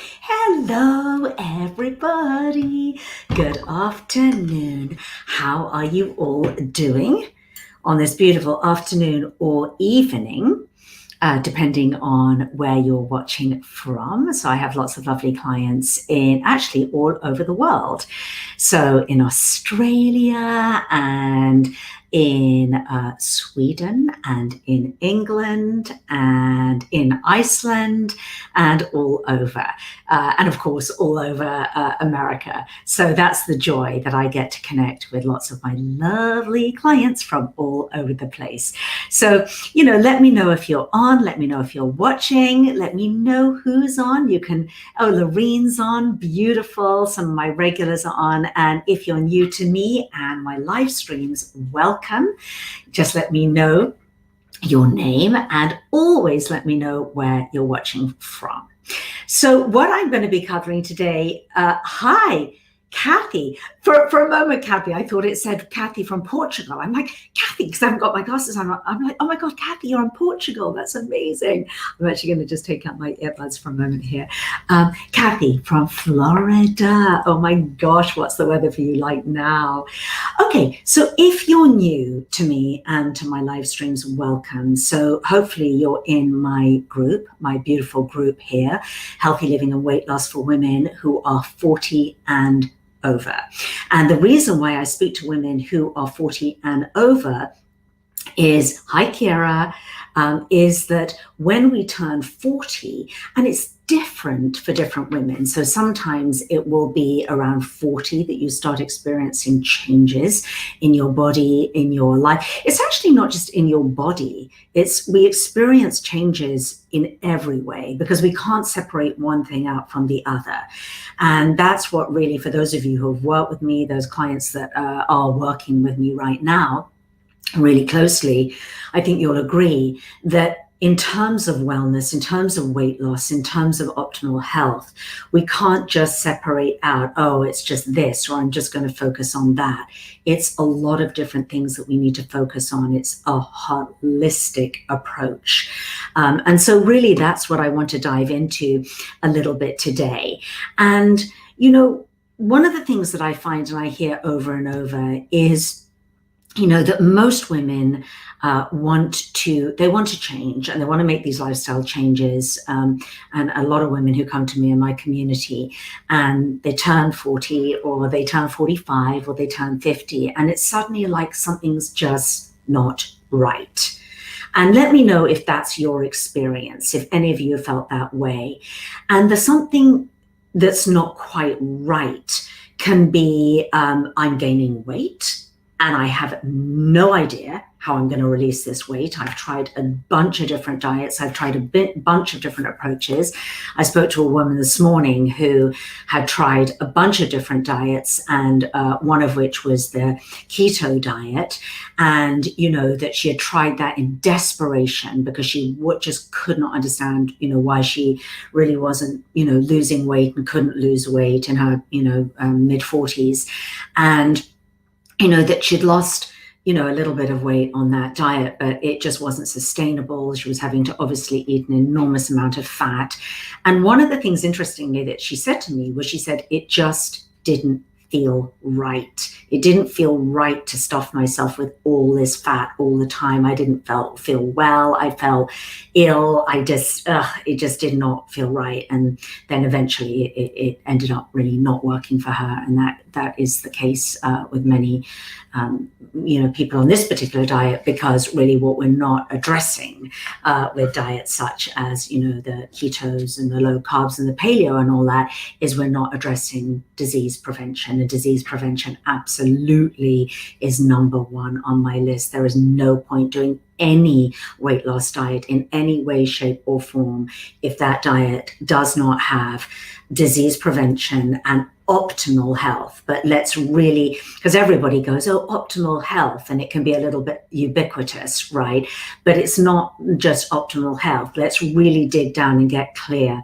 Hello, everybody. Good afternoon. How are you all doing on this beautiful afternoon or evening, depending on where you're watching from? So I have lots of lovely clients in actually all over the world. So in Australia and in Sweden and in England and in Iceland and all over. And of course, all over America. So that's the joy that I get to connect with lots of my lovely clients from all over the place. So, let me know if you're on, let me know if you're watching, let me know who's on. You can, Lorene's on, beautiful. Some of my regulars are on. And if you're new to me and my live streams, welcome. Just let me know your name and always let me know where you're watching from. So what I'm going to be covering today, hi, Kathy. For a moment, Kathy, I thought it said Kathy from Portugal. I'm like, Kathy, because I haven't got my glasses on. I'm like, oh my God, Kathy, you're in Portugal. That's amazing. I'm actually going to just take out my earbuds for a moment here. Kathy from Florida. Oh my gosh, what's the weather for you like now? Okay, so if you're new to me and to my live streams, welcome. So hopefully you're in my group, my beautiful group here, Healthy Living and Weight Loss for Women who are 40 and over. And the reason why I speak to women who are 40 and over is, hi Kira, is that when we turn 40, and it's different for different women. So sometimes it will be around 40 that you start experiencing changes in your body, in your life. It's actually not just in your body. We experience changes in every way because we can't separate one thing out from the other. And that's what really, for those of you who have worked with me, those clients that are working with me right now, really closely, I think you'll agree that in terms of wellness, in terms of weight loss, in terms of optimal health, we can't just separate out, oh, it's just this, or I'm just going to focus on that. It's a lot of different things that we need to focus on. It's a holistic approach. And so really that's what I want to dive into a little bit today. And, one of the things that I find and I hear over and over is that most women want to change and they want to make these lifestyle changes. And a lot of women who come to me in my community and they turn 40 or they turn 45 or they turn 50 and it's suddenly like something's just not right. And let me know if that's your experience, if any of you have felt that way. And the something that's not quite right can be I'm gaining weight, and I have no idea how I'm going to release this weight. I've tried a bunch of different diets. I've tried a bunch of different approaches. I spoke to a woman this morning who had tried a bunch of different diets, and one of which was the Keto Diet. And, that she had tried that in desperation because she just could not understand, why she really wasn't, losing weight and couldn't lose weight in her, mid 40s. And that she'd lost, a little bit of weight on that diet, but it just wasn't sustainable. She was having to obviously eat an enormous amount of fat. And one of the things, interestingly, that she said to me was she said, it just didn't feel right. It didn't feel right to stuff myself with all this fat all the time. I didn't feel well. I felt ill. It just did not feel right. And then eventually it ended up really not working for her. And that is the case with many people on this particular diet, because really what we're not addressing with diets such as, the ketos and the low carbs and the paleo and all that is we're not addressing disease prevention. And disease prevention absolutely is number one on my list. There is no point doing any weight loss diet in any way, shape or form if that diet does not have disease prevention and optimal health. But let's really, because everybody goes, oh, optimal health, and it can be a little bit ubiquitous, right? But it's not just optimal health. Let's really dig down and get clear.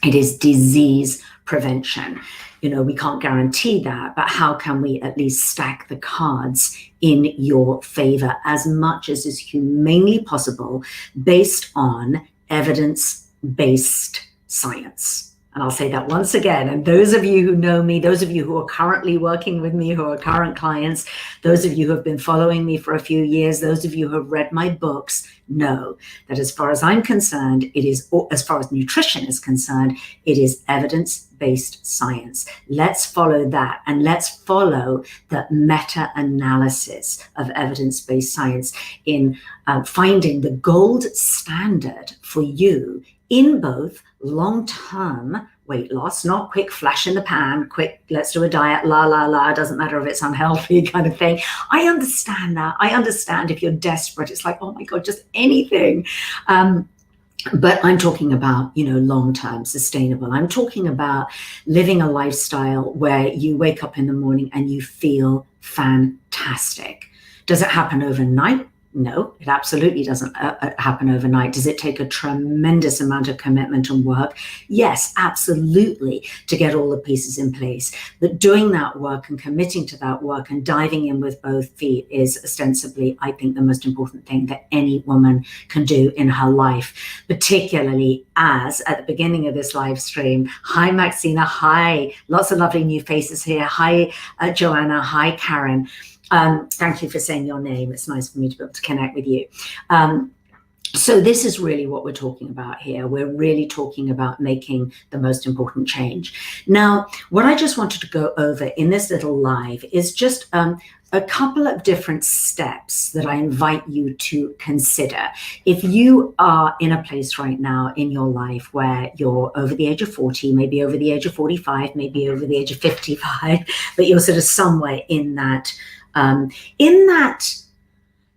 It is disease prevention. We can't guarantee that, but how can we at least stack the cards in your favor as much as is humanly possible based on evidence-based science? And I'll say that once again. And those of you who know me, those of you who are currently working with me, who are current clients, those of you who have been following me for a few years, those of you who have read my books, know that as far as I'm concerned, it is, as far as nutrition is concerned, it is evidence-based science. Let's follow that, and let's follow the meta-analysis of evidence-based science in finding the gold standard for you in both long-term weight loss, not quick flash in the pan, quick, let's do a diet, doesn't matter if it's unhealthy kind of thing. I understand that. I understand if you're desperate, it's like, oh my God, just anything. But I'm talking about, long-term sustainable. I'm talking about living a lifestyle where you wake up in the morning and you feel fantastic. Does it happen overnight? No, it absolutely doesn't happen overnight. Does it take a tremendous amount of commitment and work? Yes, absolutely, to get all the pieces in place. But doing that work and committing to that work and diving in with both feet is ostensibly, I think, the most important thing that any woman can do in her life, particularly as at the beginning of this live stream, hi, Maxina, hi, lots of lovely new faces here. Hi, Joanna, hi, Karen. Thank you for saying your name. It's nice for me to be able to connect with you. So this is really what we're talking about here. We're really talking about making the most important change. Now, what I just wanted to go over in this little live is just a couple of different steps that I invite you to consider. If you are in a place right now in your life where you're over the age of 40, maybe over the age of 45, maybe over the age of 55, but you're sort of somewhere in that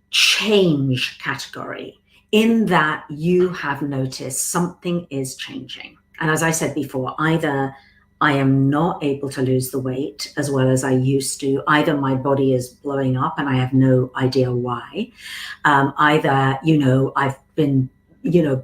change category, in that you have noticed something is changing. And as I said before, either I am not able to lose the weight as well as I used to, either my body is blowing up and I have no idea why, either, I've been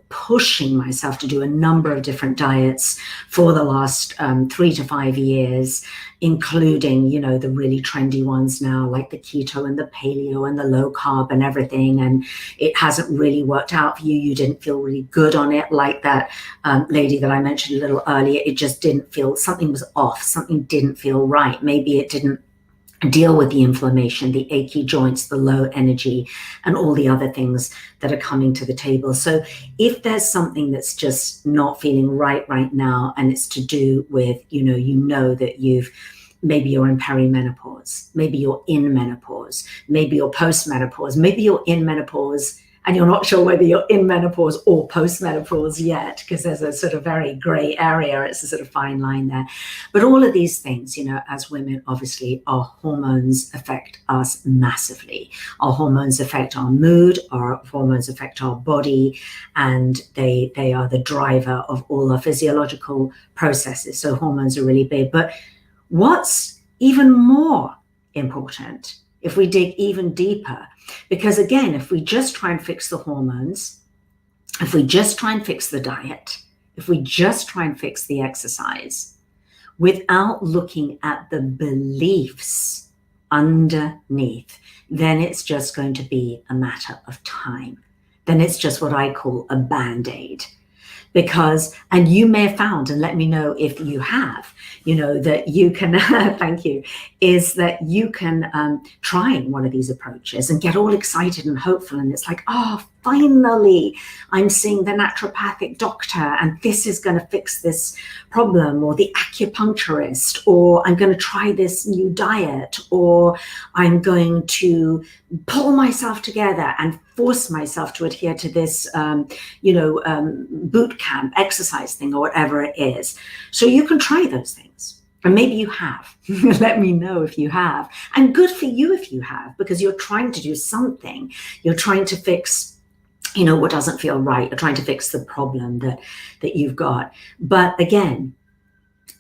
pushing myself to do a number of different diets for the last 3 to 5 years, including, the really trendy ones now, like the keto and the paleo and the low carb and everything. And it hasn't really worked out for you. You didn't feel really good on it, like that lady that I mentioned a little earlier. It just didn't feel, something was off. Something didn't feel right. Maybe it didn't deal with the inflammation, the achy joints, the low energy, and all the other things that are coming to the table. So if there's something that's just not feeling right now, and it's to do with, that maybe you're in perimenopause, maybe you're in menopause, maybe you're postmenopause, maybe you're in menopause and you're not sure whether you're in menopause or postmenopause yet, because there's a sort of very gray area. It's a sort of fine line there. But all of these things, as women, obviously, our hormones affect us massively. Our hormones affect our mood, our hormones affect our body, and they are the driver of all our physiological processes. So hormones are really big. But what's even more important, if we dig even deeper, because again, if we just try and fix the hormones, if we just try and fix the diet, if we just try and fix the exercise, without looking at the beliefs underneath, then it's just going to be a matter of time. Then it's just what I call a Band-Aid. Because, and you may have found, and let me know if you have, that you can, thank you, is that you can try one of these approaches and get all excited and hopeful. And it's like, oh, finally, I'm seeing the naturopathic doctor and this is going to fix this problem, or the acupuncturist, or I'm going to try this new diet, or I'm going to pull myself together and force myself to adhere to this, boot camp exercise thing or whatever it is. So you can try those things. And maybe you have. Let me know if you have. And good for you if you have, because you're trying to do something. You're trying to fix what doesn't feel right. You're trying to fix the problem that you've got. But again,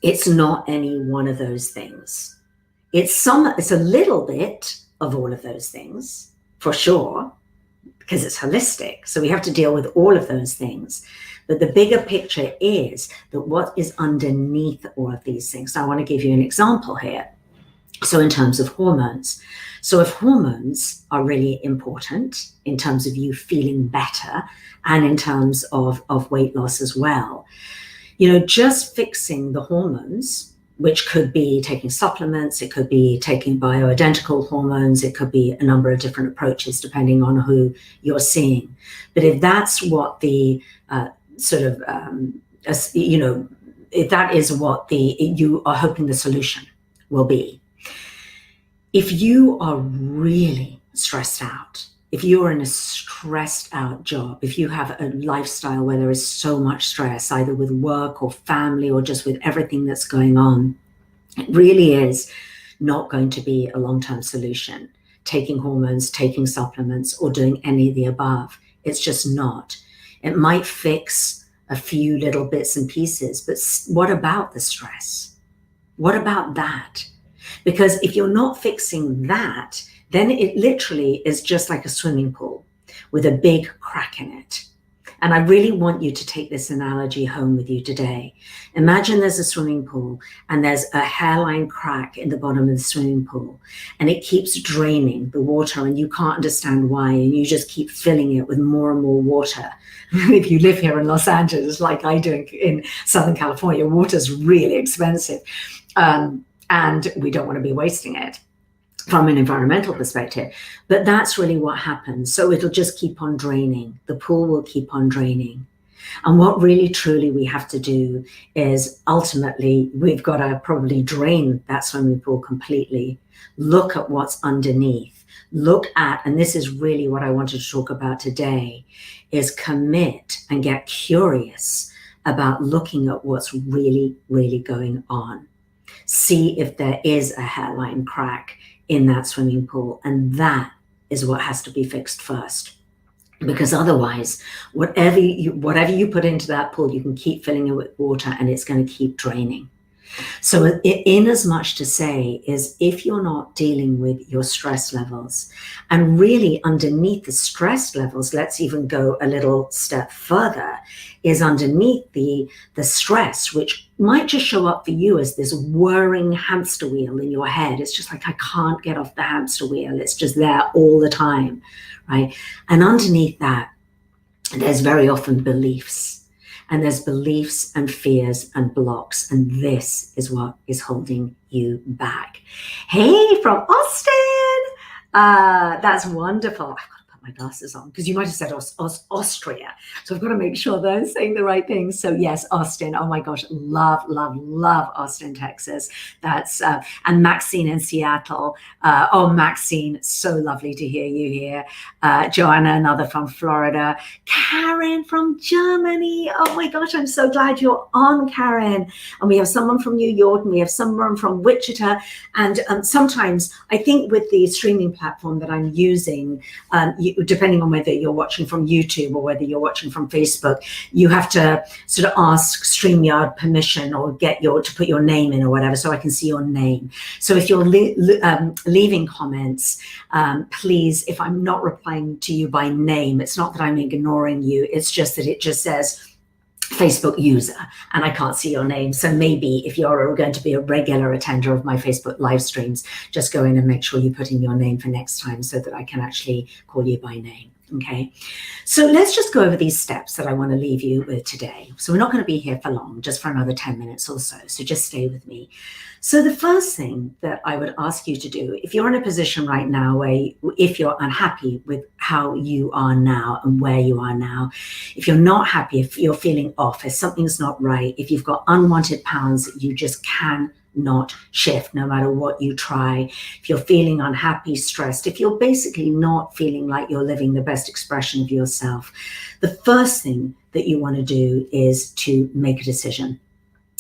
it's not any one of those things. It's a little bit of all of those things, for sure, because it's holistic. So we have to deal with all of those things. But the bigger picture is that what is underneath all of these things. Now, I want to give you an example here. So in terms of hormones. So if hormones are really important in terms of you feeling better and in terms of weight loss as well, Just fixing the hormones, which could be taking supplements, it could be taking bioidentical hormones, it could be a number of different approaches depending on who you're seeing. But if that's what the if that is what you are hoping the solution will be, if you are really stressed out, if you're in a stressed out job, if you have a lifestyle where there is so much stress, either with work or family or just with everything that's going on, it really is not going to be a long-term solution. Taking hormones, taking supplements, or doing any of the above. It's just not. It might fix a few little bits and pieces, but what about the stress? What about that? Because if you're not fixing that, then it literally is just like a swimming pool with a big crack in it. And I really want you to take this analogy home with you today. Imagine there's a swimming pool and there's a hairline crack in the bottom of the swimming pool, and it keeps draining the water and you can't understand why, and you just keep filling it with more and more water. If you live here in Los Angeles, like I do in Southern California, water's really expensive. And we don't want to be wasting it from an environmental perspective. But that's really what happens. So it'll just keep on draining. The pool will keep on draining. And what really truly we have to do is ultimately we've got to probably drain that swimming pool completely. Look at what's underneath. Look at, and this is really what I wanted to talk about today, is commit and get curious about looking at what's really, really going on. See if there is a hairline crack in that swimming pool, and that is what has to be fixed first. Because otherwise, whatever you put into that pool, you can keep filling it with water and it's going to keep draining. So in as much to say is, if you're not dealing with your stress levels, and really underneath the stress levels, let's even go a little step further, is underneath the stress, which might just show up for you as this whirring hamster wheel in your head. It's just like, I can't get off the hamster wheel. It's just there all the time, right? And underneath that, there's very often beliefs. And there's beliefs and fears and blocks. And this is what is holding you back. Hey, from Austin. That's wonderful. I've got to put my glasses on because you might have said Austria. So I've got to make sure that I'm saying the right thing. So yes, Austin. Oh my gosh. Love, love, love Austin, Texas. That's, and Maxine in Seattle. Maxine, so lovely to hear you here. Joanna, another from Florida. Karen from Germany. Oh my gosh, I'm so glad you're on, Karen. And we have someone from New York, and we have someone from Wichita. And sometimes I think with the streaming platform that I'm using, depending on whether you're watching from YouTube or whether you're watching from Facebook, you have to sort of ask StreamYard permission or to put your name in or whatever, so I can see your name. So if you're leaving comments, please, if I'm not replying to you by name, it's not that I'm ignoring you, it's just that it just says Facebook user and I can't see your name. So maybe if you're going to be a regular attender of my Facebook live streams, just go in and make sure you put in your name for next time so that I can actually call you by name. Okay, so let's just go over these steps that I want to leave you with today. So we're not going to be here for long, just for another 10 minutes or so. So just stay with me. So the first thing that I would ask you to do, if you're in a position right now where if you're unhappy with how you are now and where you are now, if you're not happy, if you're feeling off, if something's not right, if you've got unwanted pounds that you just cannot shift no matter what you try, if you're feeling unhappy, stressed, if you're basically not feeling like you're living the best expression of yourself, the first thing that you want to do is to make a decision.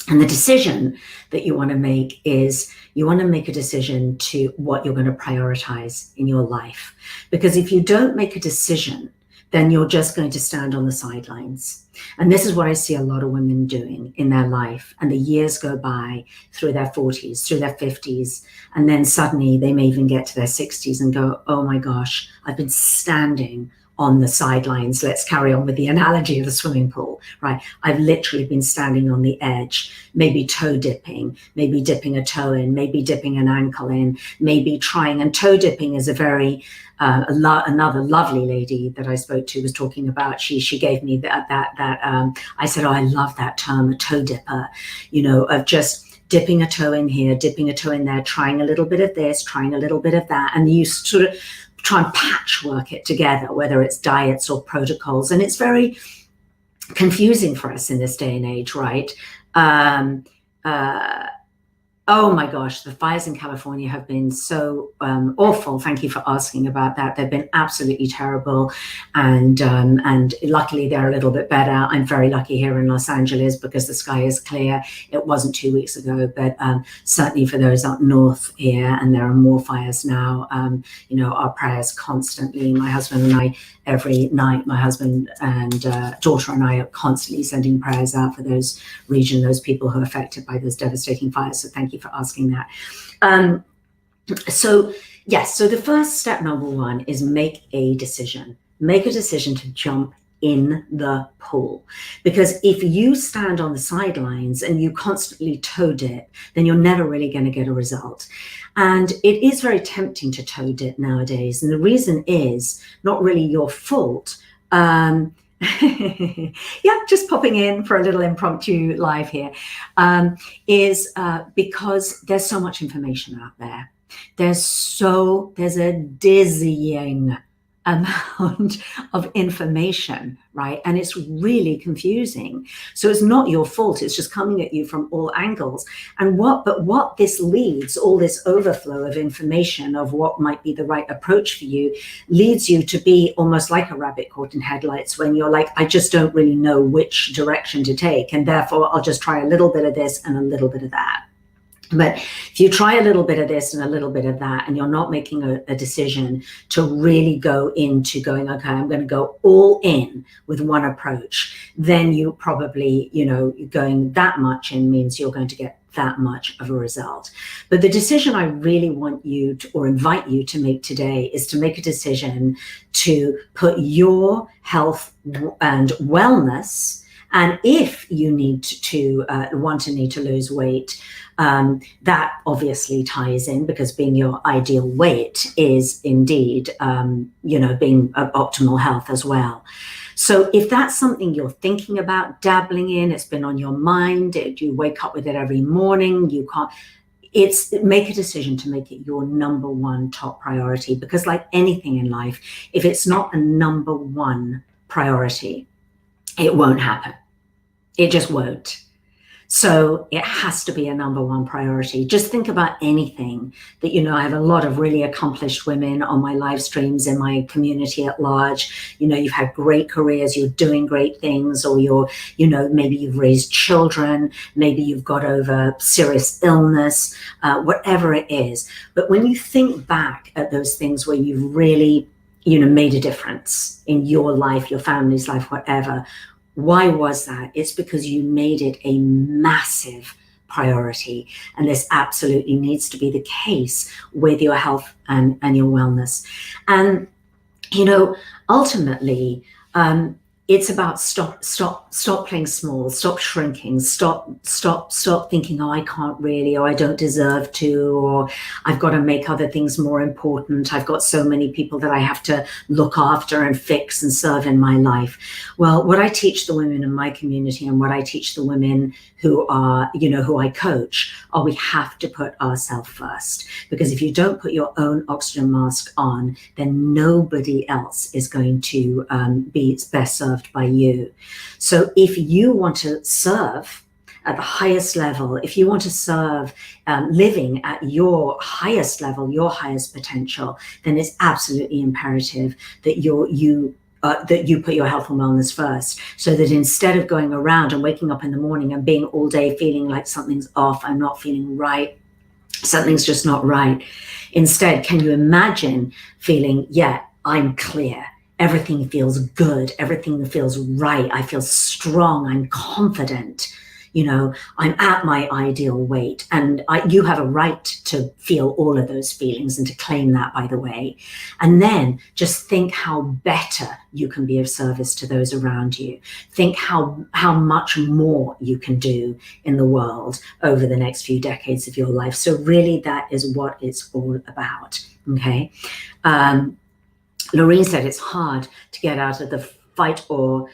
And the decision that you want to make is you want to make a decision to what you're going to prioritize in your life. Because if you don't make a decision, then you're just going to stand on the sidelines. And this is what I see a lot of women doing in their life. And the years go by through their 40s, through their 50s. And then suddenly they may even get to their 60s and go, oh my gosh, I've been standing on the sidelines. Let's carry on with the analogy of the swimming pool, right? I've literally been standing on the edge, maybe toe dipping, maybe dipping a toe in, maybe dipping an ankle in, maybe trying. And toe dipping is a very another lovely lady that I spoke to was talking about. She gave me that I said, oh, I love that term, a toe dipper, of just dipping a toe in here, dipping a toe in there, trying a little bit of this, trying a little bit of that, and you sort of try and patchwork it together, whether it's diets or protocols. And it's very confusing for us in this day and age, right? Oh my gosh, the fires in California have been so awful. Thank you for asking about that. They've been absolutely terrible. And luckily they're a little bit better. I'm very lucky here in Los Angeles because the sky is clear. It wasn't 2 weeks ago, but certainly for those up north here, and there are more fires now, our prayers constantly. My husband and I, every night, my husband and daughter and I are constantly sending prayers out for those those people who are affected by those devastating fires. So thank you for asking that. So the first step, number one, is make a decision. Make a decision to jump in the pool. Because if you stand on the sidelines and you constantly toe dip, then you're never really going to get a result. And it is very tempting to toe dip nowadays. And the reason is not really your fault. Just popping in for a little impromptu live here, is because there's so much information out there. There's a dizzying amount of information, right? And it's really confusing. So it's not your fault. It's just coming at you from all angles. And what this leads, all this overflow of information of what might be the right approach for you, leads you to be almost like a rabbit caught in headlights when you're like, I just don't really know which direction to take. And therefore I'll just try a little bit of this and a little bit of that. But if you try a little bit of this and a little bit of that, and you're not making a decision to really go into going, okay, I'm going to go all in with one approach, then you probably, going that much in means you're going to get that much of a result. But the decision I really want you to, or invite you to make today, is to make a decision to put your health and wellness, and if you need to need to lose weight, that obviously ties in, because being your ideal weight is indeed, being optimal health as well. So if that's something you're thinking about dabbling in, it's been on your mind, you wake up with it every morning, make a decision to make it your number one top priority. Because like anything in life, if it's not a number one priority, it won't happen. It just won't. So it has to be a number one priority. Just think about anything that, I have a lot of really accomplished women on my live streams in my community at large. You've had great careers, you're doing great things, or maybe you've raised children, maybe you've got over serious illness, whatever it is. But when you think back at those things where you've really, made a difference in your life, your family's life, whatever, why was that? It's because you made it a massive priority. And this absolutely needs to be the case with your health and your wellness. And, ultimately, it's about stop playing small, stop shrinking, stop thinking, oh, I can't really, or I don't deserve to, or I've got to make other things more important. I've got so many people that I have to look after and fix and serve in my life. Well, what I teach the women in my community, and what I teach the women who are, who I coach, are we have to put ourselves first. Because if you don't put your own oxygen mask on, then nobody else is going to be best served by you. So if you want to serve at the highest level, if you want to serve living at your highest level, your highest potential, then it's absolutely imperative that you put your health and wellness first, so that instead of going around and waking up in the morning and being all day feeling like something's off, I'm not feeling right, something's just not right. Instead, can you imagine feeling, I'm clear. Everything feels good. Everything feels right. I feel strong. I'm confident. I'm at my ideal weight. And you have a right to feel all of those feelings and to claim that, by the way. And then just think how better you can be of service to those around you. Think how much more you can do in the world over the next few decades of your life. So really, that is what it's all about. Okay. Lorene said it's hard to get out of the fight or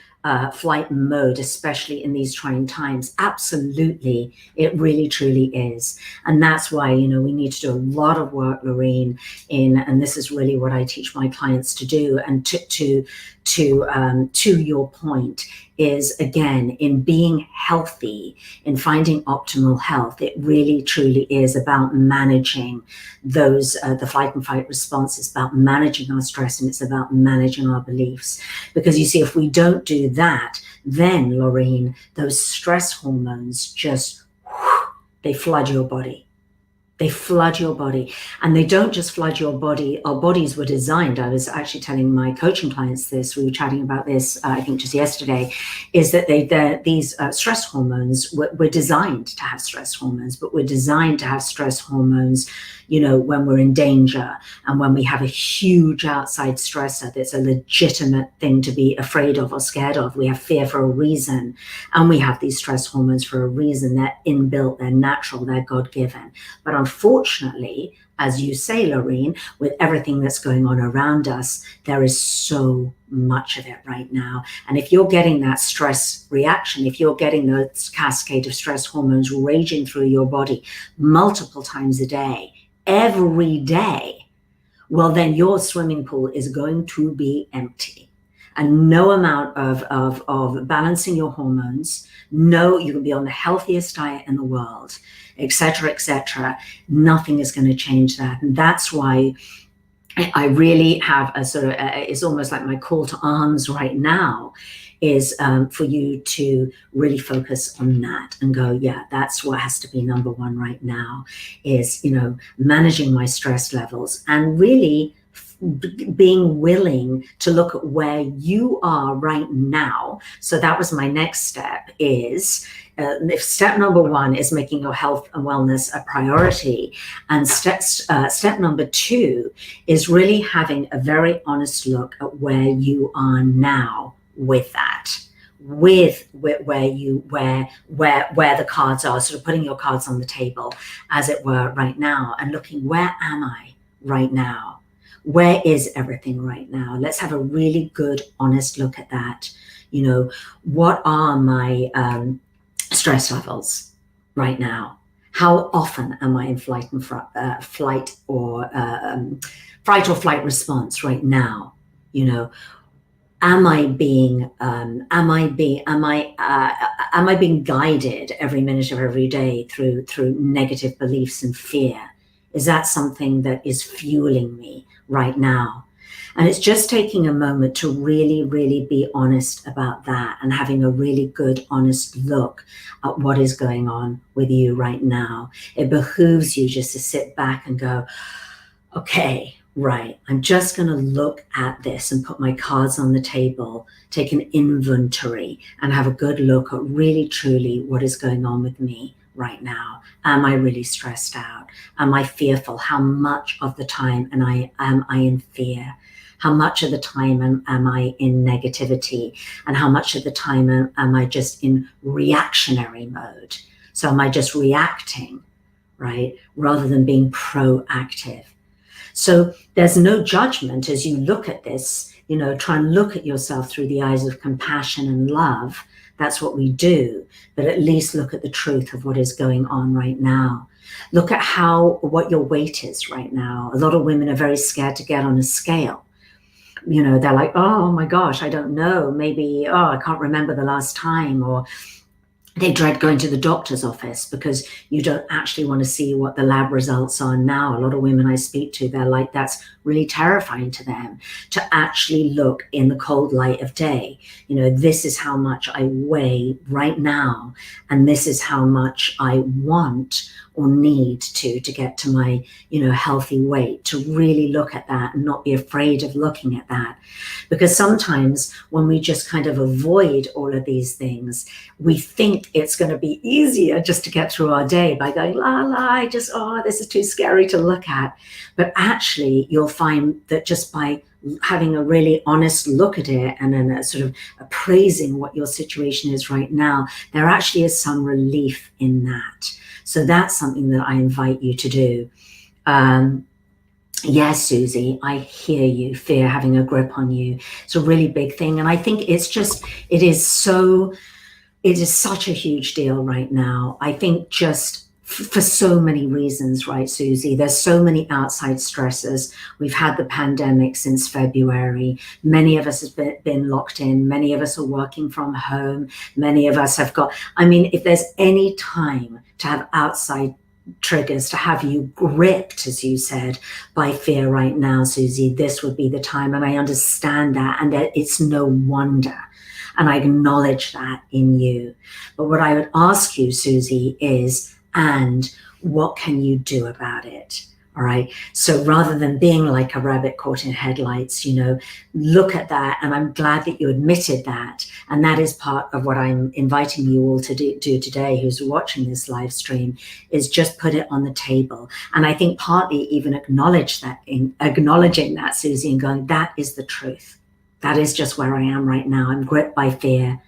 flight mode, especially in these trying times. Absolutely, it really truly is. And that's why, we need to do a lot of work, Lorene, and this is really what I teach my clients to do. And to your point is, again, in being healthy, in finding optimal health, it really truly is about managing those, the flight and fight response. It's about managing our stress, and it's about managing our beliefs. Because you see, if we don't do that, then, Lorene, those stress hormones just, they flood your body. They flood your body, and they don't just flood your body. Our bodies were designed. I was actually telling my coaching clients this. We were chatting about this, I think just yesterday, is that these stress hormones, we're designed to have stress hormones, but we're designed to have stress hormones, when we're in danger and when we have a huge outside stressor that's a legitimate thing to be afraid of or scared of. We have fear for a reason, and we have these stress hormones for a reason. They're inbuilt, they're natural, they're God-given. But unfortunately, as you say, Lorene, with everything that's going on around us, there is so much of it right now. And if you're getting that stress reaction, if you're getting the cascade of stress hormones raging through your body multiple times a day, every day, well, then your swimming pool is going to be empty. And no amount of balancing your hormones, no, you can be on the healthiest diet in the world, etc., nothing is going to change that. And that's why I really have a sort of, it's almost like my call to arms right now is for you to really focus on that and go, yeah, that's what has to be number one right now is, managing my stress levels and really being willing to look at where you are right now. So that was my next step is, if step number one is making your health and wellness a priority, and step number two is really having a very honest look at where you are now with that, with where the cards are, sort of putting your cards on the table, as it were, right now, and looking, where am I right now? Where is everything right now? Let's have a really good, honest look at that. What are my stress levels right now? How often am I in fight or flight response right now? Am I being guided every minute of every day through negative beliefs and fear? Is that something that is fueling me right now? And it's just taking a moment to really, really be honest about that and having a really good, honest look at what is going on with you right now. It behooves you just to sit back and go, okay, right, I'm just going to look at this and put my cards on the table, take an inventory, and have a good look at really, truly what is going on with me right now. Am I really stressed out? Am I fearful? How much of the time am I in fear? How much of the time am I in negativity? And how much of the time am I just in reactionary mode? So am I just reacting, right, rather than being proactive? So there's no judgment as you look at this, try and look at yourself through the eyes of compassion and love. That's what we do, but at least look at the truth of what is going on right now. Look at what your weight is right now. A lot of women are very scared to get on a scale. They're like, oh my gosh, I don't know, maybe, I can't remember the last time, or they dread going to the doctor's office because you don't actually want to see what the lab results are now. A lot of women I speak to, they're like, that's really terrifying to them, to actually look in the cold light of day. This is how much I weigh right now, and this is how much I want or need to get to my, healthy weight, to really look at that and not be afraid of looking at that. Because sometimes when we just kind of avoid all of these things, we think it's going to be easier just to get through our day by going, this is too scary to look at. But actually, you'll find that just by having a really honest look at it and then a sort of appraising what your situation is right now, there actually is some relief in that. So that's something that I invite you to do. Yes, Susie, I hear you. Fear having a grip on you. It's a really big thing. And I think it is such a huge deal right now. I think just for so many reasons, right, Susie? There's so many outside stressors. We've had the pandemic since February. Many of us have been locked in. Many of us are working from home. Many of us have got, if there's any time to have outside triggers to have you gripped, as you said, by fear right now, Susie, this would be the time. And I understand that, and that it's no wonder. And I acknowledge that in you. But what I would ask you, Susie, is, and what can you do about it? All right. So rather than being like a rabbit caught in headlights, look at that. And I'm glad that you admitted that. And that is part of what I'm inviting you all to do today, who's watching this live stream, is just put it on the table. And I think partly even acknowledging that, Susie, and going, that is the truth. That is just where I am right now. I'm gripped by fear.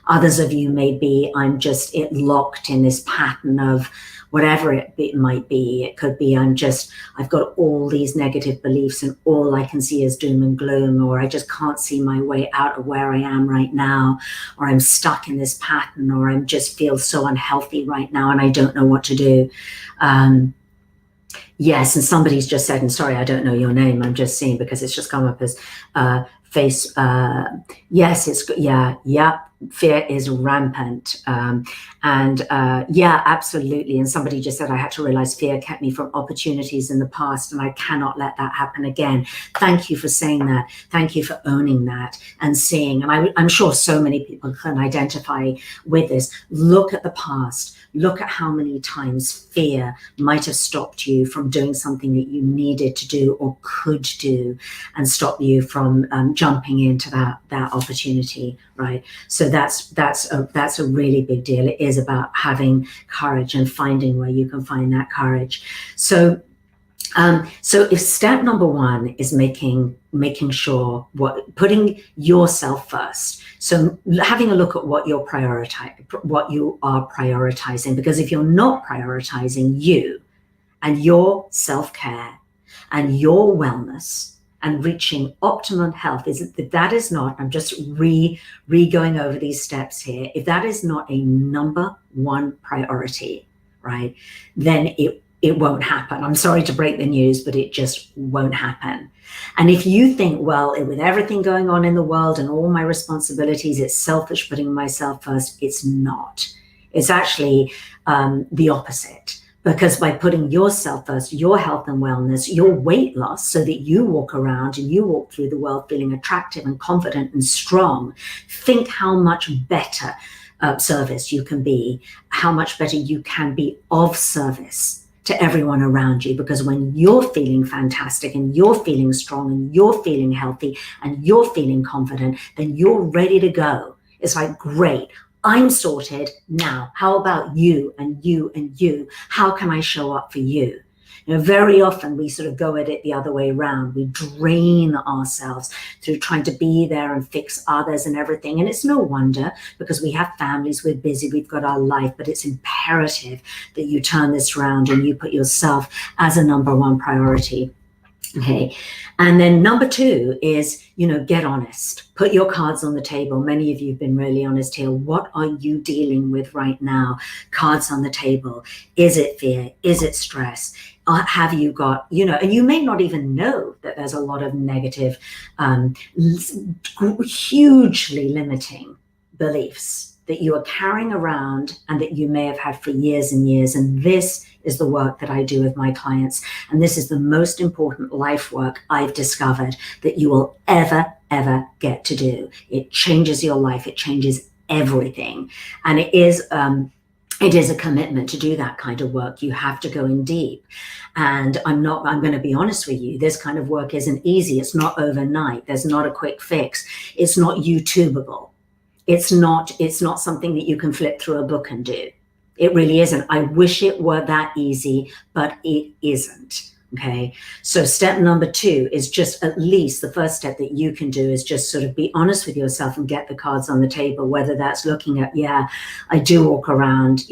Others of you may be, I'm just locked in this pattern of whatever it might be. It could be I've got all these negative beliefs and all I can see is doom and gloom, or I just can't see my way out of where I am right now, or I'm stuck in this pattern, or I just feel so unhealthy right now and I don't know what to do. Yes, and somebody's just said, and sorry, I don't know your name, I'm just seeing because it's just come up as face. Yes, fear is rampant. Absolutely. And somebody just said, I had to realize fear kept me from opportunities in the past and I cannot let that happen again. Thank you for saying that. Thank you for owning that and seeing. And I'm sure so many people can identify with this. Look at the past. Look at how many times fear might have stopped you from doing something that you needed to do or could do, and stop you from jumping into that opportunity, right? So that's a really big deal. It is about having courage and finding where you can find that courage. So if step number one is making sure putting yourself first. So having a look at what you are prioritizing, because if you're not prioritizing you and your self-care and your wellness and reaching optimum health, that is not, I'm just going over these steps here. If that is not a number one priority, right, then it won't happen. I'm sorry to break the news, but it just won't happen. And if you think, well, with everything going on in the world and all my responsibilities, it's selfish putting myself first, it's not. It's actually the opposite. Because by putting yourself first, your health and wellness, your weight loss, so that you walk around and you walk through the world feeling attractive and confident and strong, think how much better service you can be, how much better you can be of service to everyone around you. Because when you're feeling fantastic and you're feeling strong and you're feeling healthy and you're feeling confident, then you're ready to go. It's like, great, I'm sorted now. How about you and you and you? How can I show up for you? Very often we sort of go at it the other way around. We drain ourselves through trying to be there and fix others and everything. And it's no wonder, because we have families, we're busy, we've got our life, but it's imperative that you turn this around and you put yourself as a number one priority. Okay. And then number two is, get honest. Put your cards on the table. Many of you have been really honest here. What are you dealing with right now? Cards on the table. Is it fear? Is it stress? Have you got, and you may not even know that there's a lot of negative, hugely limiting beliefs that you are carrying around and that you may have had for years and years. And this is the work that I do with my clients. And this is the most important life work I've discovered that you will ever get to do. It changes your life. It changes everything. And it is it is a commitment to do that kind of work. You have to go in deep. And I'm going to be honest with you, this kind of work isn't easy. It's not overnight. There's not a quick fix. It's not YouTubeable. It's not something that you can flip through a book and do. It really isn't. I wish it were that easy, but it isn't. Okay. So step number 2 is just, at least the first step that you can do is just sort of be honest with yourself and get the cards on the table, whether that's looking at, yeah, I do walk around,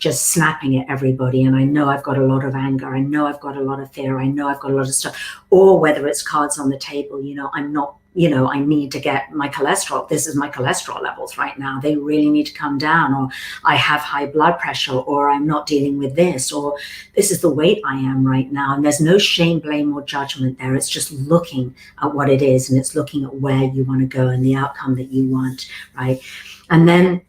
just snapping at everybody. And I know I've got a lot of anger. I know I've got a lot of fear. I know I've got a lot of stuff. Or whether it's cards on the table, I'm not, I need to get my cholesterol. This is my cholesterol levels right now. They really need to come down, or I have high blood pressure, or I'm not dealing with this, or this is the weight I am right now. And there's no shame, blame, or judgment there. It's just looking at what it is, and it's looking at where you want to go and the outcome that you want, right? And then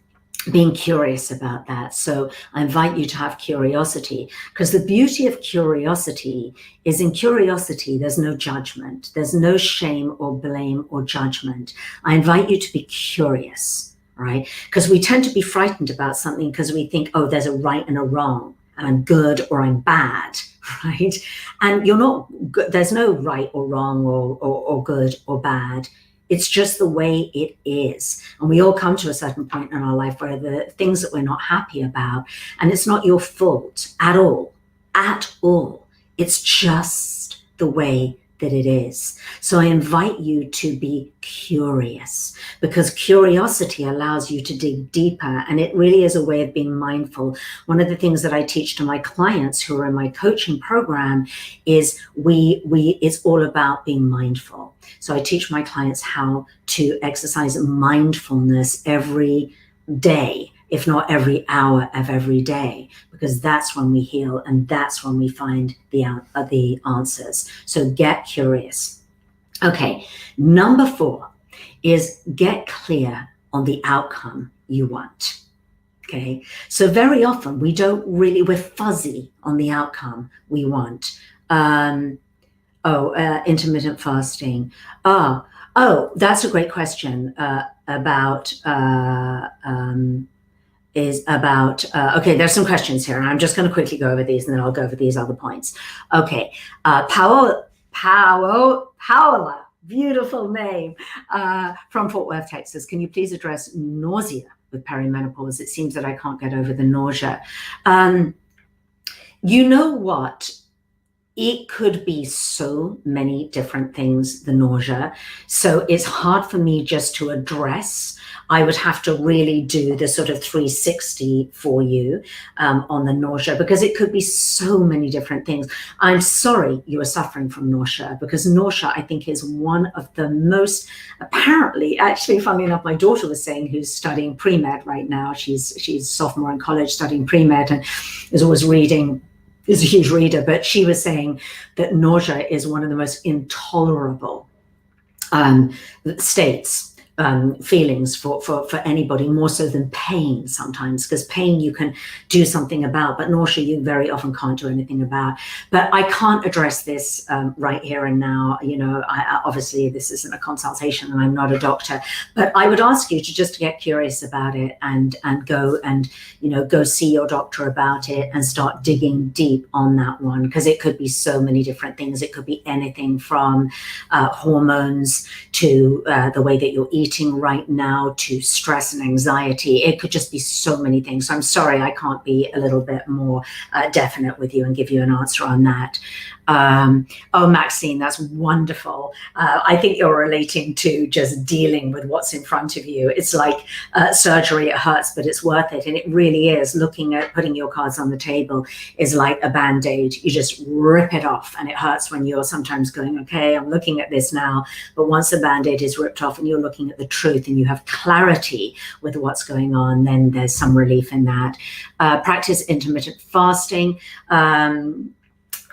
being curious about that. So I invite you to have curiosity, because the beauty of curiosity is, in curiosity, there's no judgment. There's no shame or blame or judgment. I invite you to be curious, right? Because we tend to be frightened about something because we think, oh, there's a right and a wrong, and I'm good or I'm bad, right? And you're not good. There's no right or wrong or good or bad. It's just the way it is. And we all come to a certain point in our life where the things that we're not happy about, and it's not your fault at all, at all. It's just the way that it is. So I invite you to be curious, because curiosity allows you to dig deeper, and it really is a way of being mindful. One of the things that I teach to my clients who are in my coaching program is it's all about being mindful. So I teach my clients how to exercise mindfulness every day, if not every hour of every day, because that's when we heal and that's when we find the answers. So get curious. Okay, number 4 is get clear on the outcome you want. Okay, so very often we're fuzzy on the outcome we want. Intermittent fasting. Oh, that's a great question okay, there's some questions here, and I'm just going to quickly go over these, and then I'll go over these other points. Okay, Paola, beautiful name, from Fort Worth, Texas. Can you please address nausea with perimenopause? It seems that I can't get over the nausea. You know what? It could be so many different things, the nausea. So it's hard for me just to address. I would have to really do the sort of 360 for you on the nausea, because it could be so many different things. I'm sorry you are suffering from nausea, because nausea, I think, is one of the most, apparently, actually, funnily enough, my daughter was saying, who's studying pre-med right now. She's sophomore in college studying pre-med and is always reading, is a huge reader, but she was saying that nausea is one of the most intolerable feelings for anybody, more so than pain sometimes, because pain you can do something about, but nausea you very often can't do anything about. But I can't address this right here and now. Obviously this isn't a consultation and I'm not a doctor, but I would ask you to just get curious about it and go see your doctor about it and start digging deep on that one, because it could be so many different things. It could be anything from hormones to the way that you're eating right now, to stress and anxiety. It could just be so many things. So I'm sorry I can't be a little bit more definite with you and give you an answer on that. Maxine, that's wonderful. I think you're relating to just dealing with what's in front of you. It's like surgery, it hurts, but it's worth it. And it really is. Looking at putting your cards on the table is like a Band-Aid. You just rip it off, and it hurts when you're sometimes going, okay, I'm looking at this now. But once the Band-Aid is ripped off and you're looking at the truth and you have clarity with what's going on, then there's some relief in that. Practice intermittent fasting.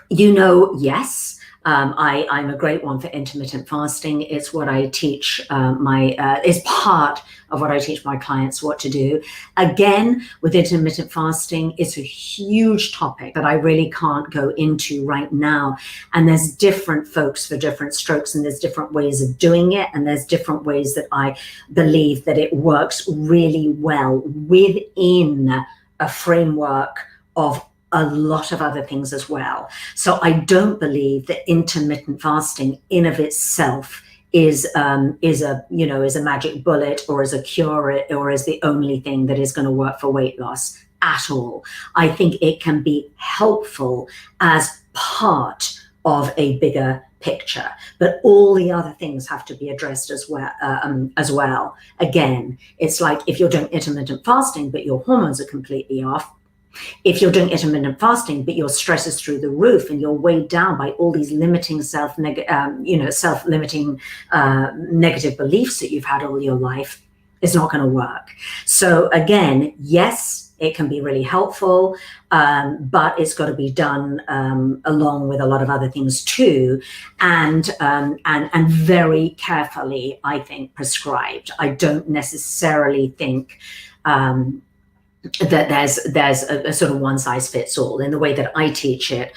Yes, I'm a great one for intermittent fasting. It's what I teach it's part of what I teach my clients what to do. Again, with intermittent fasting, it's a huge topic that I really can't go into right now. And there's different folks for different strokes, and there's different ways of doing it. And there's different ways that I believe that it works really well within a framework of a lot of other things as well. So I don't believe that intermittent fasting in of itself is a magic bullet, or is a cure, or is the only thing that is going to work for weight loss at all. I think it can be helpful as part of a bigger picture, but all the other things have to be addressed as well. Again, it's like if you're doing intermittent fasting but your hormones are completely off, if you're doing intermittent fasting but your stress is through the roof and you're weighed down by all these limiting self-limiting negative beliefs that you've had all your life, it's not going to work. So again, yes, it can be really helpful, but it's got to be done along with a lot of other things too, and very carefully, I think, prescribed. I don't necessarily think that there's a sort of one size fits all. In the way that I teach it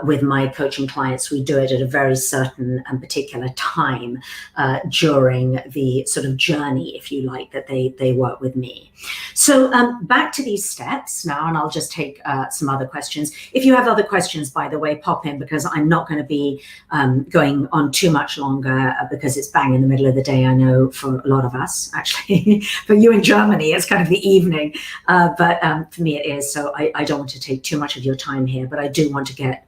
with my coaching clients, we do it at a very certain and particular time during the sort of journey, if you like, that they work with me. So back to these steps now, and I'll just take some other questions. If you have other questions, by the way, pop in, because I'm not going to be going on too much longer because it's bang in the middle of the day, I know, for a lot of us, actually. For you in Germany, it's kind of the evening. But for me it is, so I don't want to take too much of your time here, but I do want to get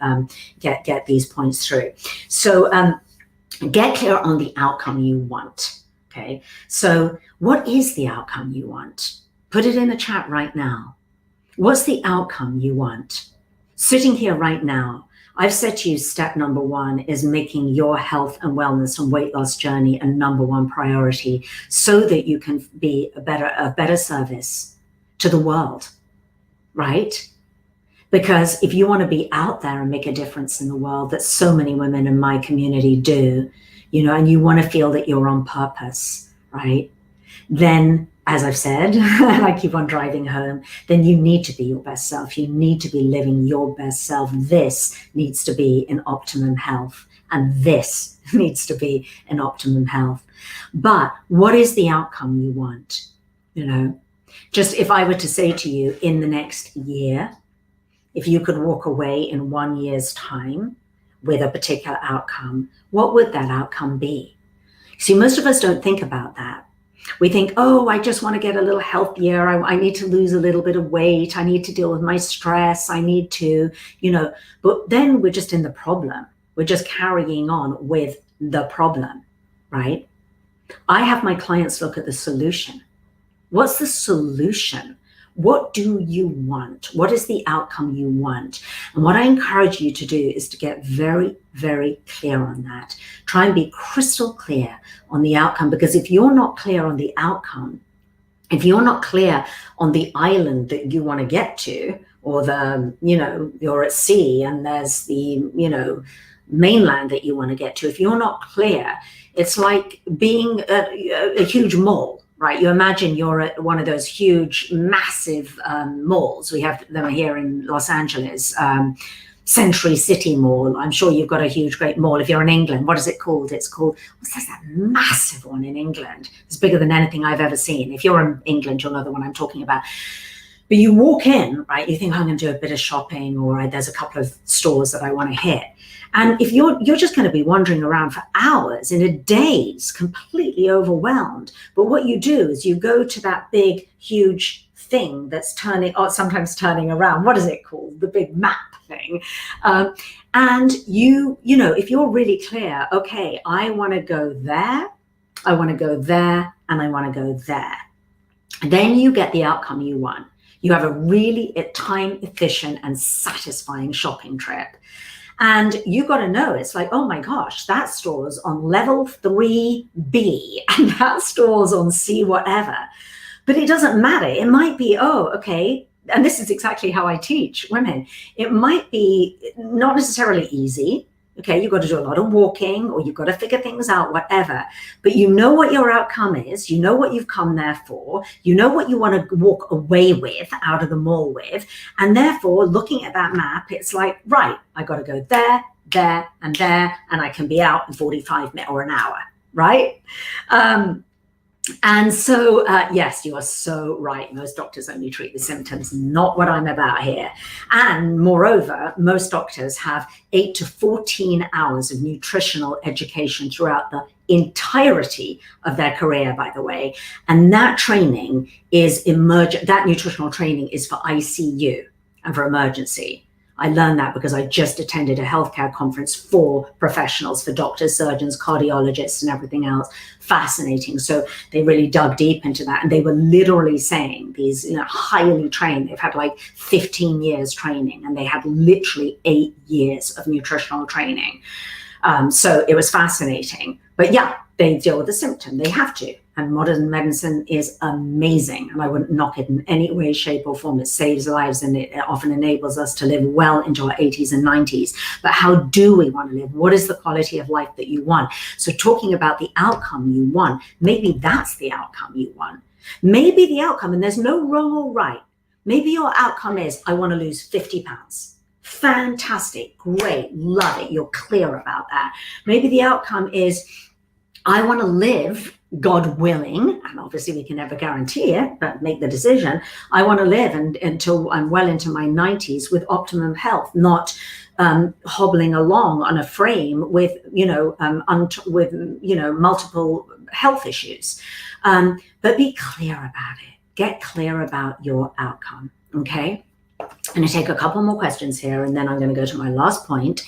these points through. So get clear on the outcome you want, okay? So what is the outcome you want? Put it in the chat right now. What's the outcome you want? Sitting here right now, I've said to you, step number one is making your health and wellness and weight loss journey a number one priority, so that you can be a better service to the world, right? Because if you want to be out there and make a difference in the world, that so many women in my community do, and you want to feel that you're on purpose, right? Then, as I've said, and I keep on driving home, then you need to be your best self. You need to be living your best self. This needs to be in optimum health, and this needs to be in optimum health. But what is the outcome you want? Just if I were to say to you, in the next year, if you could walk away in 1 year's time with a particular outcome, what would that outcome be? See, most of us don't think about that. We think, oh, I just want to get a little healthier. I need to lose a little bit of weight. I need to deal with my stress. I need to, but then we're just in the problem. We're just carrying on with the problem, right? I have my clients look at the solution. What's the solution? What do you want? What is the outcome you want? And what I encourage you to do is to get very, very clear on that. Try and be crystal clear on the outcome, because if you're not clear on the outcome, if you're not clear on the island that you want to get to, or you're at sea and there's the, mainland that you want to get to, if you're not clear, it's like being a huge mall. Right, you imagine you're at one of those huge, massive malls. We have them here in Los Angeles, Century City Mall. I'm sure you've got a huge, great mall. If you're in England, what is it called? It's called, there's that massive one in England. It's bigger than anything I've ever seen. If you're in England, you'll know the one I'm talking about. But you walk in, right, you think, I'm going to do a bit of shopping, or there's a couple of stores that I want to hit. And if you're just going to be wandering around for hours, in a daze, completely overwhelmed. But what you do is you go to that big, huge thing that's turning, or sometimes turning around. What is it called? The big map thing. And if you're really clear, okay, I want to go there, I want to go there, and I want to go there. Then you get the outcome you want. You have a really time efficient and satisfying shopping trip. And you got to know, it's like, oh my gosh, that store's on level 3B and that store's on C whatever. But it doesn't matter. It might be, oh, okay. And this is exactly how I teach women. It might be not necessarily easy. Okay, you've got to do a lot of walking, or you've got to figure things out, whatever. But you know what your outcome is. You know what you've come there for. You know what you want to walk away with, out of the mall with. And therefore, looking at that map, it's like, right, I got to go there, there, and there, and I can be out in 45 minutes or an hour, right? And so, yes, you are so right. Most doctors only treat the symptoms, not what I'm about here. And moreover, most doctors have 8 to 14 hours of nutritional education throughout the entirety of their career, by the way. And that training is emergent. That nutritional training is for ICU and for emergency. I learned that because I just attended a healthcare conference for professionals, for doctors, surgeons, cardiologists, and everything else. Fascinating. So they really dug deep into that. And they were literally saying these, highly trained, they've had like 15 years training, and they had literally 8 years of nutritional training. So it was fascinating. But yeah, they deal with the symptom. They have to. And modern medicine is amazing. And I wouldn't knock it in any way, shape, or form. It saves lives, and it often enables us to live well into our 80s and 90s. But how do we want to live? What is the quality of life that you want? So talking about the outcome you want, maybe that's the outcome you want. Maybe the outcome, and there's no wrong or right. Maybe your outcome is, I want to lose 50 pounds. Fantastic, great, love it. You're clear about that. Maybe the outcome is, I want to live, God willing, and obviously we can never guarantee it, but make the decision. I want to live until I'm well into my 90s with optimum health, not hobbling along on a frame with, multiple health issues. But be clear about it. Get clear about your outcome. Okay. I'm going to take a couple more questions here, and then I'm going to go to my last point.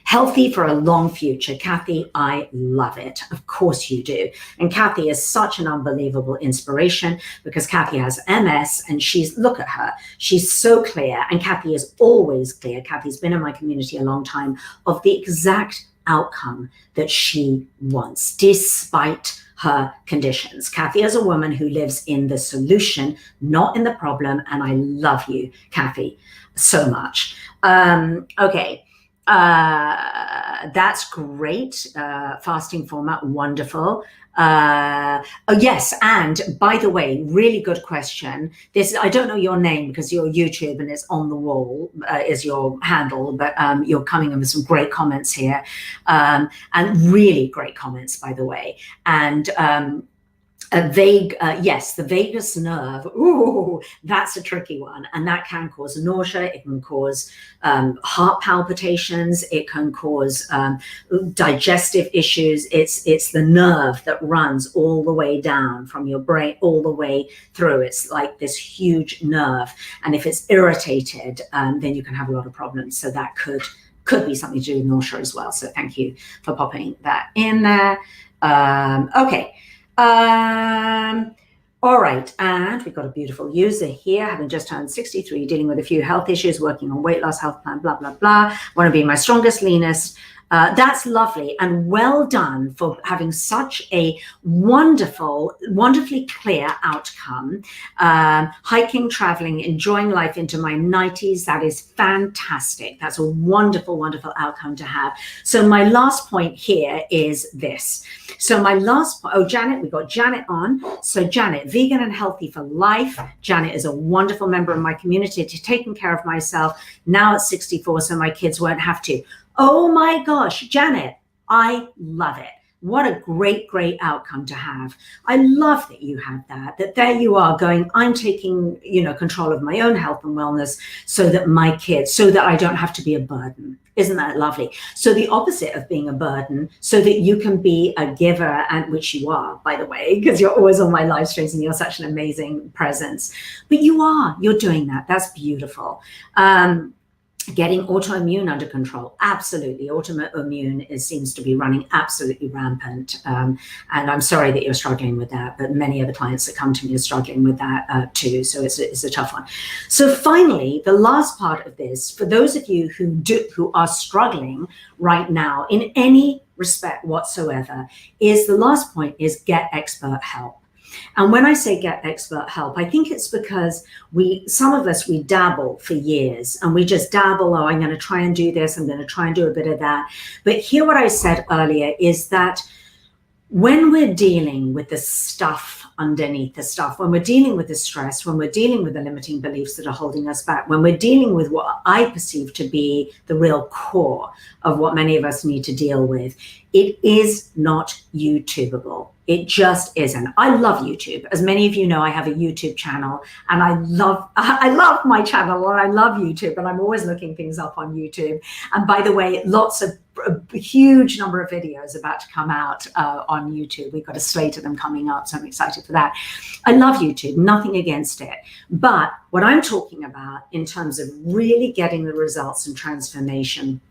Healthy for a long future. Kathy, I love it. Of course you do. And Kathy is such an unbelievable inspiration, because Kathy has MS, and look at her. She's so clear. And Kathy is always clear. Kathy's been in my community a long time, of the exact outcome that she wants, despite her conditions. Kathy is a woman who lives in the solution, not in the problem. And I love you, Kathy, so much. Okay. That's great. Fasting format, wonderful. Oh yes, and by the way, really good question. I don't know your name because you're YouTube and it's on the wall, is your handle, but you're coming in with some great comments here, and really great comments, by the way. And the vagus nerve. Ooh, that's a tricky one. And that can cause nausea. It can cause heart palpitations. It can cause digestive issues. It's the nerve that runs all the way down from your brain, all the way through. It's like this huge nerve. And if it's irritated, then you can have a lot of problems. So that could be something to do with nausea as well. So thank you for popping that in there. Okay. All right, and we've got a beautiful user here, having just turned 63, dealing with a few health issues, working on weight loss, health plan, blah, blah, blah. Want to be my strongest, leanest. That's lovely, and well done for having such a wonderfully clear outcome. Hiking, traveling, enjoying life into my 90s. That is fantastic. That's a wonderful, wonderful outcome to have. So my last point here is this. So my last point, Janet, we got Janet on. So Janet, vegan and healthy for life. Janet is a wonderful member of my community, taking care of myself now at 64, so my kids won't have to. Oh my gosh, Janet, I love it. What a great, great outcome to have. I love that you have that there you are going, I'm taking, control of my own health and wellness so that my kids, so that I don't have to be a burden. Isn't that lovely? So the opposite of being a burden, so that you can be a giver, and which you are, by the way, because you're always on my live streams and you're such an amazing presence. But you're doing that. That's beautiful. Getting autoimmune under control. Absolutely. Autoimmune seems to be running absolutely rampant. And I'm sorry that you're struggling with that, but many of the clients that come to me are struggling with that too. So it's a tough one. So finally, the last part of this, for those of you who are struggling right now in any respect whatsoever, is the last point is get expert help. And when I say get expert help, I think it's because some of us dabble for years, and we just dabble. Oh, I'm going to try and do this. I'm going to try and do a bit of that. But here, what I said earlier is that when we're dealing with the stuff underneath the stuff, when we're dealing with the stress, when we're dealing with the limiting beliefs that are holding us back, when we're dealing with what I perceive to be the real core of what many of us need to deal with, it is not YouTubeable. It just isn't. I love YouTube. As many of you know, I have a YouTube channel, and I love my channel, and I love YouTube, and I'm always looking things up on YouTube. And by the way, lots of a huge number of videos about to come out on YouTube. We've got a slate of them coming up, so I'm excited for that. I love YouTube, nothing against it. But what I'm talking about in terms of really getting the results and transformation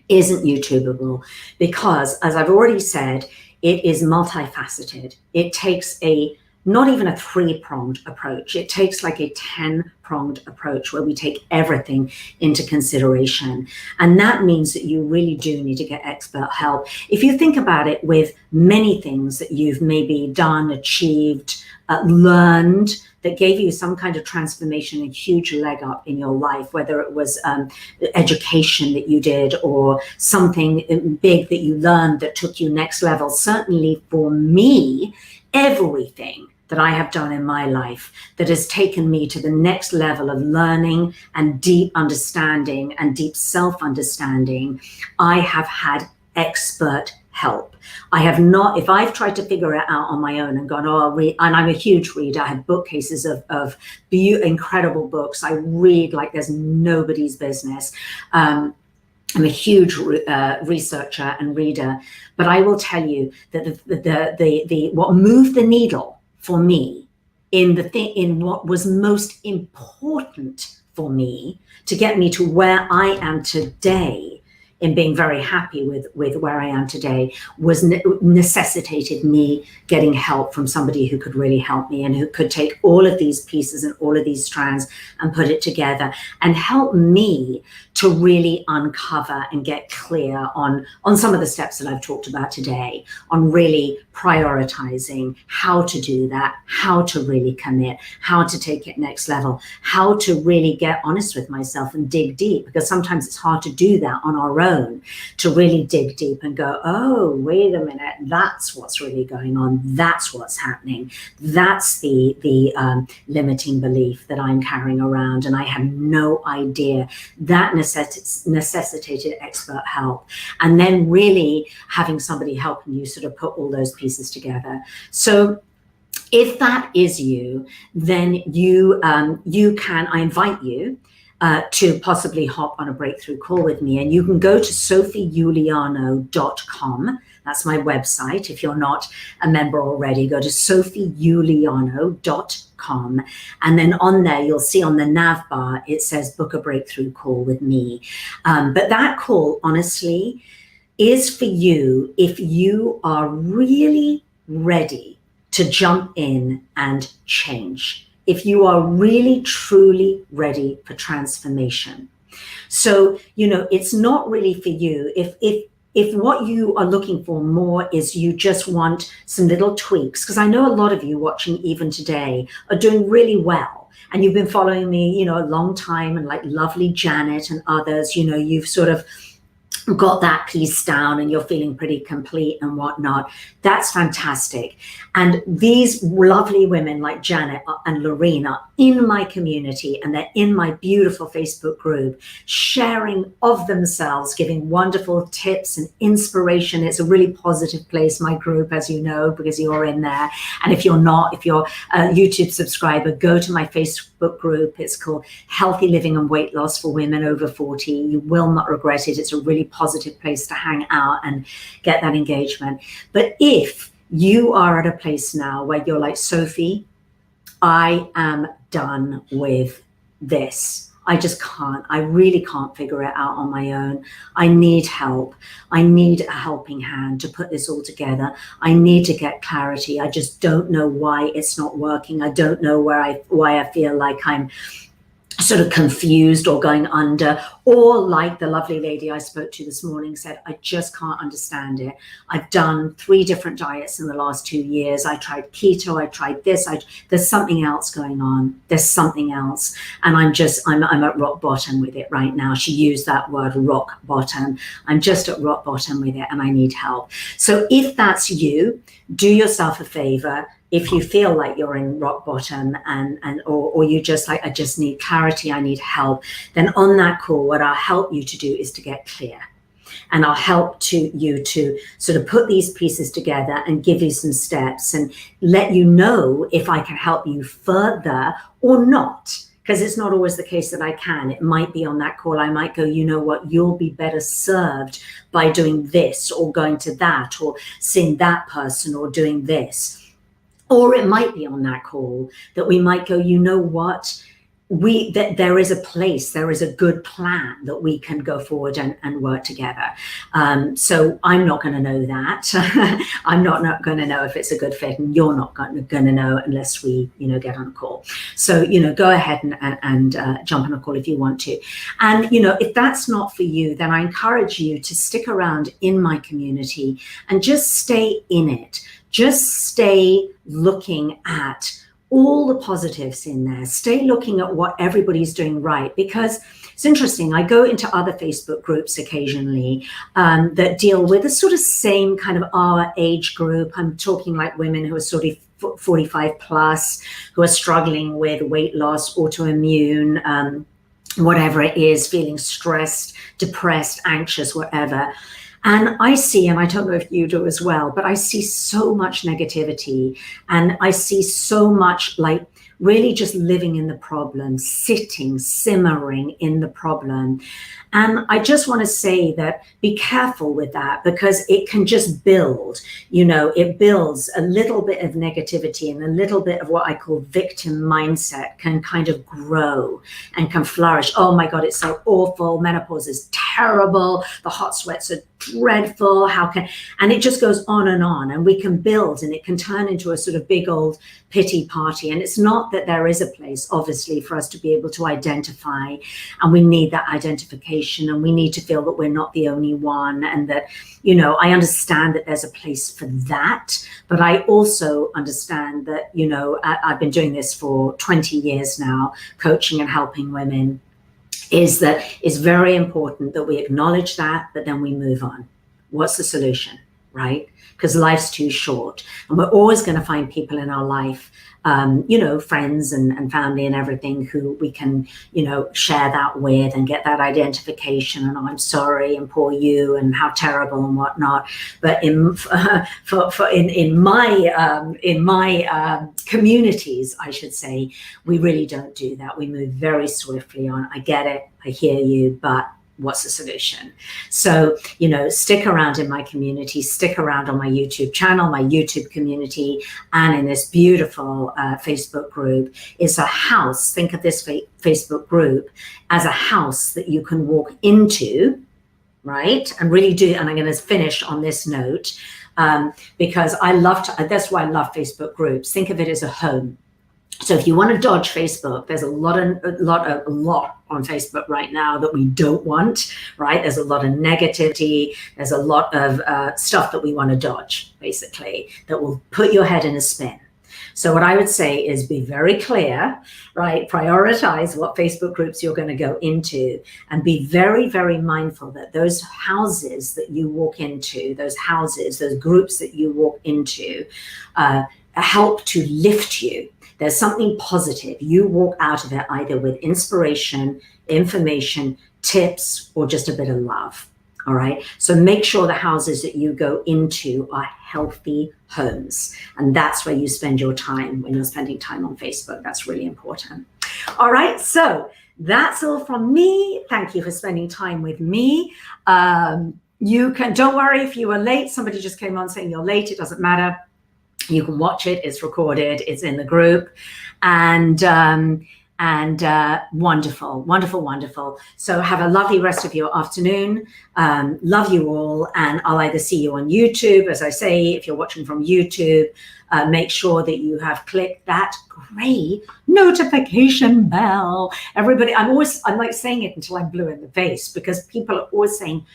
isn't YouTubeable, because, as I've already said, it is multifaceted. It takes not even a 3-pronged approach. It takes like a 10-pronged approach where we take everything into consideration. And that means that you really do need to get expert help. If you think about it, with many things that you've maybe done, achieved, learned, that gave you some kind of transformation, a huge leg up in your life, whether it was education that you did or something big that you learned that took you next level. Certainly for me, everything that I have done in my life that has taken me to the next level of learning and deep understanding and deep self-understanding, I have had expert help. I have not, if I've tried to figure it out on my own and gone, oh, I'll read, and I'm a huge reader. I have bookcases of incredible books. I read like there's nobody's business. I'm a huge researcher and reader, but I will tell you that the what moved the needle for me in what was most important for me to get me to where I am today, in being very happy with where I am today, was necessitated me getting help from somebody who could really help me and who could take all of these pieces and all of these strands and put it together and help me to really uncover and get clear on some of the steps that I've talked about today, on really prioritizing how to do that, how to really commit, how to take it next level, how to really get honest with myself and dig deep, because sometimes it's hard to do that on our own, to really dig deep and go, oh, wait a minute, that's what's really going on, that's what's happening, that's the limiting belief that I'm carrying around and I have no idea. That necessitated expert help, and then really having somebody helping you sort of put all those pieces together. So if that is you, then you can, I invite you to possibly hop on a breakthrough call with me, and you can go to sophieuliano.com. That's my website. If you're not a member already, go to sophieuliano.com. And then on there, you'll see on the nav bar, it says book a breakthrough call with me. But that call, honestly, is for you if you are really ready to jump in and change. If you are really, truly ready for transformation. So, it's not really for you. If what you are looking for more is you just want some little tweaks, because I know a lot of you watching even today are doing really well, and you've been following me, a long time, and like lovely Janet and others, you've sort of got that piece down and you're feeling pretty complete and whatnot. That's fantastic. And these lovely women like Janet and Lorene are in my community, and they're in my beautiful Facebook group, sharing of themselves, giving wonderful tips and inspiration. It's a really positive place, my group, as you know, because you're in there. And if you're not, if you're a YouTube subscriber, go to my Facebook group. It's called Healthy Living and Weight Loss for Women Over 40. You will not regret it. It's a really positive place to hang out and get that engagement. But if you are at a place now where you're like, Sophie, I am done with this. I just can't. I really can't figure it out on my own. I need help. I need a helping hand to put this all together. I need to get clarity. I just don't know why it's not working. I don't know why I feel like I'm sort of confused or going under, or like the lovely lady I spoke to this morning said, I just can't understand it. I've done 3 different diets in the last 2 years. I tried keto, I tried this, there's something else going on. There's something else. And I'm at rock bottom with it right now. She used that word, rock bottom. I'm just at rock bottom with it and I need help. So if that's you, do yourself a favor. If you feel like you're in rock bottom or you just like, I just need clarity, I need help, then on that call, what I'll help you to do is to get clear. And I'll help you to sort of put these pieces together and give you some steps and let you know if I can help you further or not. Because it's not always the case that I can. It might be on that call, I might go, you know what, you'll be better served by doing this or going to that or seeing that person or doing this. Or it might be on that call that we might go, you know what, that there is a place, there is a good plan that we can go forward and work together. So I'm not going to know that. I'm not going to know if it's a good fit, and you're not going to know unless we, get on a call. So, go ahead and jump on a call if you want to. And, if that's not for you, then I encourage you to stick around in my community and just stay in it. Just stay looking at all the positives in there. Stay looking at what everybody's doing right, because it's interesting. I go into other Facebook groups occasionally that deal with the sort of same kind of our age group. I'm talking like women who are sort of 45 plus, who are struggling with weight loss, autoimmune, whatever it is, feeling stressed, depressed, anxious, whatever. And I see, and I don't know if you do as well, but I see so much negativity, and I see so much like really just living in the problem, sitting, simmering in the problem. And I just want to say that be careful with that, because it can just build, it builds a little bit of negativity, and a little bit of what I call victim mindset can kind of grow and can flourish. Oh my God, it's so awful. Menopause is terrible. The hot sweats are dreadful. And it just goes on, and we can build, and it can turn into a sort of big old pity party. And it's not that there is a place, obviously, for us to be able to identify, and we need that identification, and we need to feel that we're not the only one, and that, I understand that there's a place for that, but I also understand that, I've been doing this for 20 years now, coaching and helping women, is that it's very important that we acknowledge that, but then we move on. What's the solution, right? Because life's too short, and we're always going to find people in our life, friends and family and everything, who we can, share that with and get that identification, and I'm sorry, and poor you, and how terrible and whatnot. But in my communities, I should say, we really don't do that. We move very swiftly on. I get it, I hear you, but what's the solution? So, stick around in my community, stick around on my YouTube channel, my YouTube community, and in this beautiful Facebook group. It's a house. Think of this Facebook group as a house that you can walk into, right? And really do, and I'm going to finish on this note, because that's why I love Facebook groups. Think of it as a home. So if you want to dodge Facebook, there's a lot on Facebook right now that we don't want, right? There's a lot of negativity. There's a lot of stuff that we want to dodge, basically, that will put your head in a spin. So what I would say is be very clear, right? Prioritize what Facebook groups you're going to go into, and be very, very mindful that those houses that you walk into, those groups that you walk into, help to lift you. There's something positive. You walk out of it either with inspiration, information, tips, or just a bit of love. All right. So make sure the houses that you go into are healthy homes. And that's where you spend your time when you're spending time on Facebook. That's really important. All right. So that's all from me. Thank you for spending time with me. Don't worry if you were late. Somebody just came on saying you're late. It doesn't matter. You can watch it. It's recorded. It's in the group, and wonderful, wonderful, wonderful. So have a lovely rest of your afternoon. Love you all, and I'll either see you on YouTube. As I say, if you're watching from YouTube, make sure that you have clicked that gray notification bell. Everybody, I'm like saying it until I'm blue in the face, because people are always saying,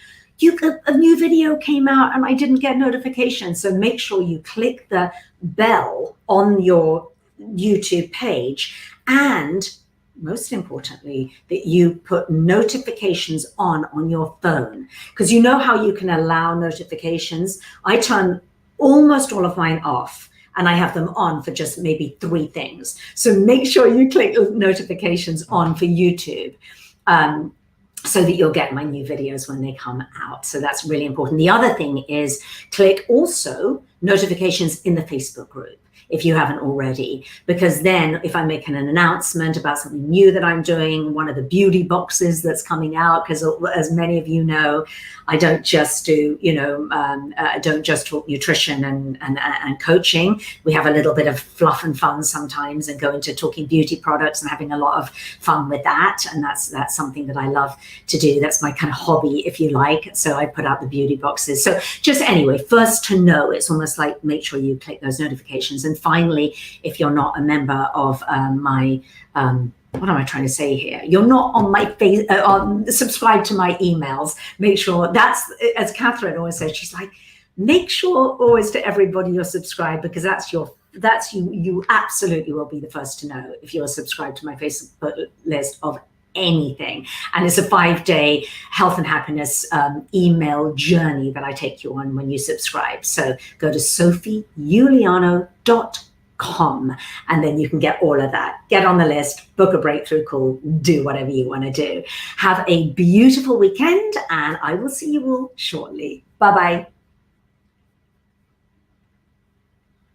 a new video came out and I didn't get notification. So make sure you click the bell on your YouTube page, and most importantly, that you put notifications on your phone, because you know how you can allow notifications. I turn almost all of mine off, and I have them on for just maybe 3 things. So make sure you click notifications on for YouTube. so that you'll get my new videos when they come out. So that's really important. The other thing is click also notifications in the Facebook group if you haven't already, because then if I'm making an announcement about something new that I'm doing, one of the beauty boxes that's coming out, because as many of you know, I don't just do, I don't just talk nutrition and coaching. We have a little bit of fluff and fun sometimes and go into talking beauty products and having a lot of fun with that. And that's something that I love to do. That's my kind of hobby, if you like. So I put out the beauty boxes. So just anyway, first to know, it's almost like make sure you click those notifications. And finally, if you're not a member of my, what am I trying to say here? You're not on my face, subscribe to my emails. Make sure that's, as Catherine always says, she's like, make sure always to everybody you're subscribed, because you absolutely will be the first to know if you're subscribed to my Facebook list of anything. And it's a 5-day health and happiness email journey that I take you on when you subscribe. So go to sophieuliano.com and then you can get all of that. Get on the list, book a breakthrough call, do whatever you want to do. Have a beautiful weekend, and I will see you all shortly. Bye-bye.